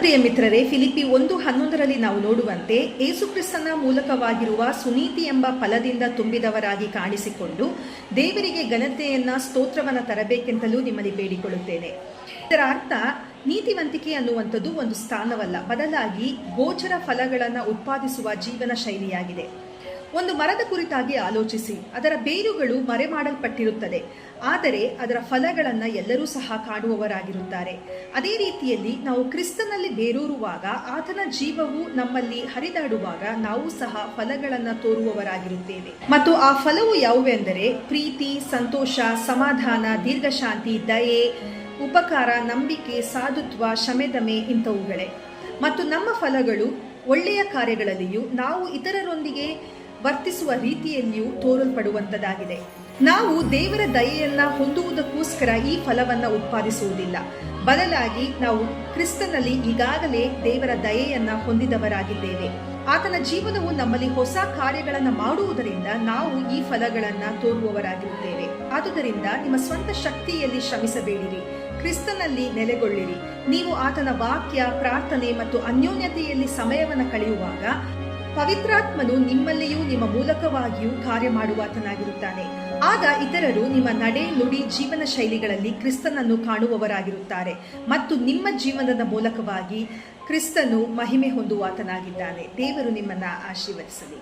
ಪ್ರಿಯ ಮಿತ್ರರೇ, ಫಿಲಿಪ್ಪಿ 1:11 ನಾವು ನೋಡುವಂತೆ ಯೇಸುಕ್ರಿಸ್ತನ ಮೂಲಕವಾಗಿರುವ ಸುನೀತಿ ಎಂಬ ಫಲದಿಂದ ತುಂಬಿದವರಾಗಿ ಕಾಣಿಸಿಕೊಂಡು ದೇವರಿಗೆ ಘನತೆಯನ್ನ ಸ್ತೋತ್ರವನ್ನ ತರಬೇಕೆಂತಲೂ ನಿಮ್ಮಲ್ಲಿ ಬೇಡಿಕೊಳ್ಳುತ್ತೇನೆ. ಇದರ ಅರ್ಥ ನೀತಿವಂತಿಕೆ ಅನ್ನುವಂಥದ್ದು ಒಂದು ಸ್ಥಾನವಲ್ಲ, ಬದಲಾಗಿ ಗೋಚರ ಫಲಗಳನ್ನು ಉತ್ಪಾದಿಸುವ ಜೀವನ ಶೈಲಿಯಾಗಿದೆ. ಒಂದು ಮರದ ಕುರಿತಾಗಿ ಆಲೋಚಿಸಿ, ಅದರ ಬೇರುಗಳು ಮರೆಮಾಡಲ್ಪಟ್ಟಿರುತ್ತದೆ, ಆದರೆ ಅದರ ಫಲಗಳನ್ನು ಎಲ್ಲರೂ ಸಹ ಕಾಣುವವರಾಗಿರುತ್ತಾರೆ. ಅದೇ ರೀತಿಯಲ್ಲಿ ನಾವು ಕ್ರಿಸ್ತನಲ್ಲಿ ಬೇರೂರುವಾಗ, ಆತನ ಜೀವವು ನಮ್ಮಲ್ಲಿ ಹರಿದಾಡುವಾಗ ನಾವು ಸಹ ಫಲಗಳನ್ನು ತೋರುವವರಾಗಿರುತ್ತೇವೆ. ಮತ್ತು ಆ ಫಲವು ಯಾವುವೆಂದರೆ ಪ್ರೀತಿ, ಸಂತೋಷ, ಸಮಾಧಾನ, ದೀರ್ಘಶಾಂತಿ, ದಯೆ, ಉಪಕಾರ, ನಂಬಿಕೆ, ಸಾಧುತ್ವ, ಶಮೆದಮೆ ಇಂಥವುಗಳೇ. ಮತ್ತು ನಮ್ಮ ಫಲಗಳು ಒಳ್ಳೆಯ ಕಾರ್ಯಗಳಲ್ಲಿಯೂ ನಾವು ಇತರರೊಂದಿಗೆ ವರ್ತಿಸುವ ರೀತಿಯಲ್ಲಿಯೂ ತೋರಲ್ಪಡುವಂಥದ್ದಾಗಿದೆ. ನಾವು ದೇವರ ದಯೆಯನ್ನ ಹೊಂದುವುದಕ್ಕೋಸ್ಕರ ಈ ಫಲವನ್ನು ಉತ್ಪಾದಿಸುವುದಿಲ್ಲ, ಬದಲಾಗಿ ನಾವು ಕ್ರಿಸ್ತನಲ್ಲಿ ಈಗಾಗಲೇ ದೇವರ ದಯೆಯನ್ನ ಹೊಂದಿದವರಾಗಿದ್ದೇವೆ. ಆತನ ಜೀವನವು ನಮ್ಮಲ್ಲಿ ಹೊಸ ಕಾರ್ಯಗಳನ್ನು ಮಾಡುವುದರಿಂದ ನಾವು ಈ ಫಲಗಳನ್ನು ತೋರುವವರಾಗಿರುತ್ತೇವೆ. ಆದುದರಿಂದ ನಿಮ್ಮ ಸ್ವಂತ ಶಕ್ತಿಯಲ್ಲಿ ಶ್ರಮಿಸಬೇಡಿರಿ, ಕ್ರಿಸ್ತನಲ್ಲಿ ನೆಲೆಗೊಳ್ಳಿರಿ. ನೀವು ಆತನ ವಾಕ್ಯ, ಪ್ರಾರ್ಥನೆ ಮತ್ತು ಅನ್ಯೋನ್ಯತೆಯಲ್ಲಿ ಸಮಯವನ್ನು ಕಳೆಯುವಾಗ ಪವಿತ್ರಾತ್ಮನು ನಿಮ್ಮಲ್ಲಿಯೂ ನಿಮ್ಮ ಮೂಲಕವಾಗಿಯೂ ಕಾರ್ಯ ಮಾಡುವಾತನಾಗಿರುತ್ತಾನೆ. ಆಗ ಇತರರು ನಿಮ್ಮ ನಡೆ, ನುಡಿ, ಜೀವನ ಶೈಲಿಗಳಲ್ಲಿ ಕ್ರಿಸ್ತನನ್ನು ಕಾಣುವವರಾಗಿರುತ್ತಾರೆ ಮತ್ತು ನಿಮ್ಮ ಜೀವನದ ಮೂಲಕವಾಗಿ ಕ್ರಿಸ್ತನು ಮಹಿಮೆ ಹೊಂದುವಾತನಾಗಿದ್ದಾನೆ. ದೇವರು ನಿಮ್ಮನ್ನು ಆಶೀರ್ವದಿಸಲಿ.